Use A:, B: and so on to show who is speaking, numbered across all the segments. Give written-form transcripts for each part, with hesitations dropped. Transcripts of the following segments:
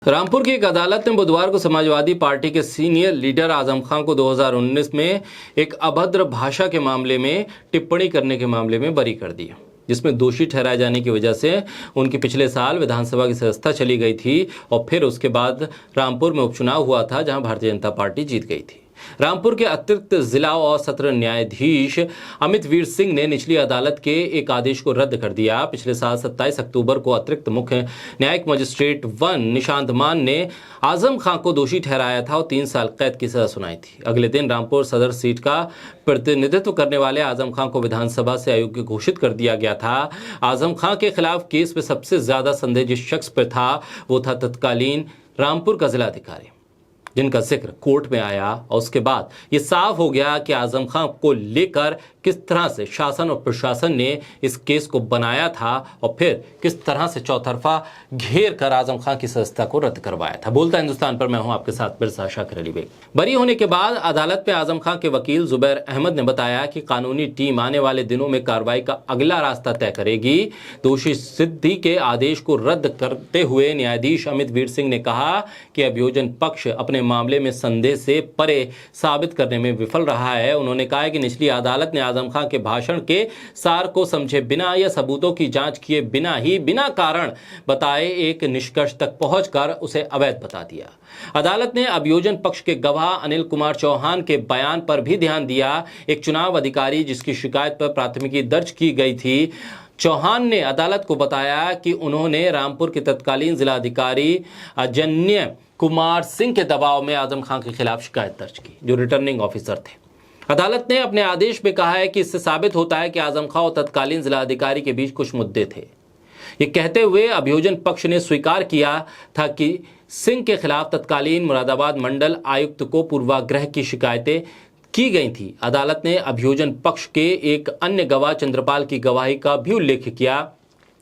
A: रामपुर की एक अदालत ने बुधवार को समाजवादी पार्टी के सीनियर लीडर आजम खान को 2019 में एक अभद्र भाषा के मामले में टिप्पणी करने के मामले में बरी कर दिया, जिसमें दोषी ठहराए जाने की वजह से उनकी पिछले साल विधानसभा की सदस्यता चली गई थी और फिर उसके बाद रामपुर में उपचुनाव हुआ था, जहां भारतीय जनता पार्टी जीत गई थी। रामपुर के अतिरिक्त जिला और सत्र न्यायाधीश अमित वीर सिंह ने निचली अदालत के एक आदेश को रद्द कर दिया। पिछले साल 27 अक्टूबर को अतिरिक्त मुख्य न्यायिक मजिस्ट्रेट 1 निशांत मान ने आजम खान को दोषी ठहराया था और 3 साल कैद की सजा सुनाई थी। अगले दिन रामपुर सदर सीट का प्रतिनिधित्व करने वाले आजम खान को विधानसभा से अयोग्य घोषित कर दिया गया था। आजम खान के खिलाफ केस में सबसे ज्यादा संदेह जिस शख्स पर था वो था तत्कालीन रामपुर का जिलाधिकारी, जिनका जिक्र कोर्ट में आया और उसके बाद ये साफ हो गया कि आजम खान को लेकर किस तरह से शासन और प्रशासन ने इस केस को बनाया था और फिर किस तरह से चौतरफा घेर कर आजम खान की सदस्यता को रद्द करवाया था। बोलता हिंदुस्तान पर मैं हूं आपके साथ मिर्जा शाकिर अली बेग। बरी होने के बाद अदालत में आजम खान के वकील जुबैर अहमद ने बताया कि कानूनी टीम आने वाले दिनों में कार्रवाई का अगला रास्ता तय करेगी। दोषी सिद्धि के आदेश को रद्द करते हुए न्यायाधीश अमित वीर सिंह ने कहा कि अभियोजन पक्ष अपने मामले में संदेह से परे साबित करने में विफल रहा है। उन्होंने कहा कि निचली अदालत ने आजम खान के भाषण के सार को समझे बिना या सबूतों की जांच किए बिना ही बिना कारण बताए एक निष्कर्ष तक पहुंचकर उसे अवैध बता दिया। अदालत ने अभियोजन पक्ष के गवाह अनिल कुमार चौहान के बयान पर भी ध्यान दिया। एक चुनाव अधिकारी जिसकी शिकायत पर प्राथमिकी दर्ज की गई थी, चौहान ने अदालत को बताया कि उन्होंने रामपुर के तत्कालीन जिलाधिकारी अजन्य कुमार सिंह के दबाव में आजम खान के खिलाफ शिकायत दर्ज की, जो रिटर्निंग ऑफिसर थे। अदालत ने अपने आदेश में कहा है कि इससे साबित होता है कि आजम खान और तत्कालीन जिलाधिकारी के बीच कुछ मुद्दे थे। ये कहते हुए अभियोजन पक्ष ने स्वीकार किया था कि सिंह के खिलाफ तत्कालीन मुरादाबाद मंडल आयुक्त को पूर्वाग्रह की शिकायतें की गई थी। अदालत ने अभियोजन पक्ष के एक अन्य गवाह चंद्रपाल की गवाही का भी उल्लेख किया,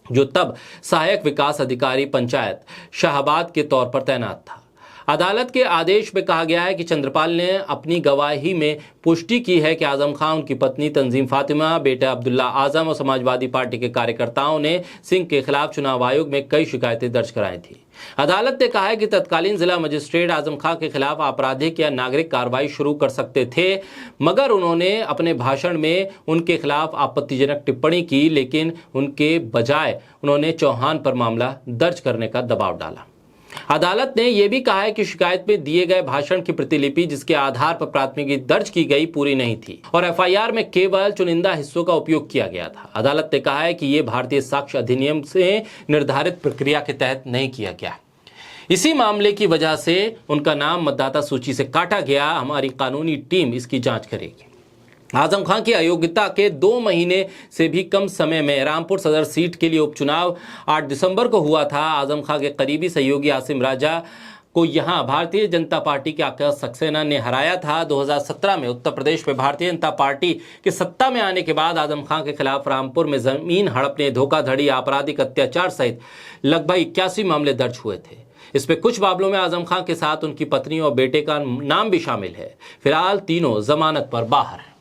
A: जो तब सहायक विकास अधिकारी पंचायत शाहबाद के तौर पर तैनात था। अदालत के आदेश में कहा गया है कि चंद्रपाल ने अपनी गवाही में पुष्टि की है कि आजम खान, उनकी पत्नी तंजीम फातिमा, बेटा अब्दुल्ला आजम और समाजवादी पार्टी के कार्यकर्ताओं ने सिंह के खिलाफ चुनाव आयोग में कई शिकायतें दर्ज कराई थी। अदालत ने कहा है कि तत्कालीन जिला मजिस्ट्रेट आजम खान के खिलाफ आपराधिक या नागरिक कार्रवाई शुरू कर सकते थे, मगर उन्होंने अपने भाषण में उनके खिलाफ आपत्तिजनक टिप्पणी की, लेकिन उनके बजाय उन्होंने चौहान पर मामला दर्ज करने का दबाव डाला। अदालत ने यह भी कहा है कि शिकायत में दिए गए भाषण की प्रतिलिपि जिसके आधार पर प्राथमिकी दर्ज की गई पूरी नहीं थी और एफआईआर में केवल चुनिंदा हिस्सों का उपयोग किया गया था। अदालत ने कहा है कि यह भारतीय साक्ष्य अधिनियम से निर्धारित प्रक्रिया के तहत नहीं किया गया। इसी मामले की वजह से उनका नाम मतदाता सूची से काटा गया। हमारी कानूनी टीम इसकी जांच करेगी। आजम खान की अयोग्यता के 2 महीने से भी कम समय में रामपुर सदर सीट के लिए उपचुनाव 8 दिसंबर को हुआ था। आजम खान के करीबी सहयोगी आसिम राजा को यहां भारतीय जनता पार्टी के आकाश सक्सेना ने हराया था। 2017 में उत्तर प्रदेश में भारतीय जनता पार्टी के सत्ता में आने के बाद आजम खान के खिलाफ रामपुर में जमीन हड़पने, धोखाधड़ी, आपराधिक अत्याचार सहित लगभग 81 मामले दर्ज हुए थे। इसमें कुछ मामलों में आजम खान के साथ उनकी पत्नी और बेटे का नाम भी शामिल है। फिलहाल तीनों जमानत पर बाहर हैं।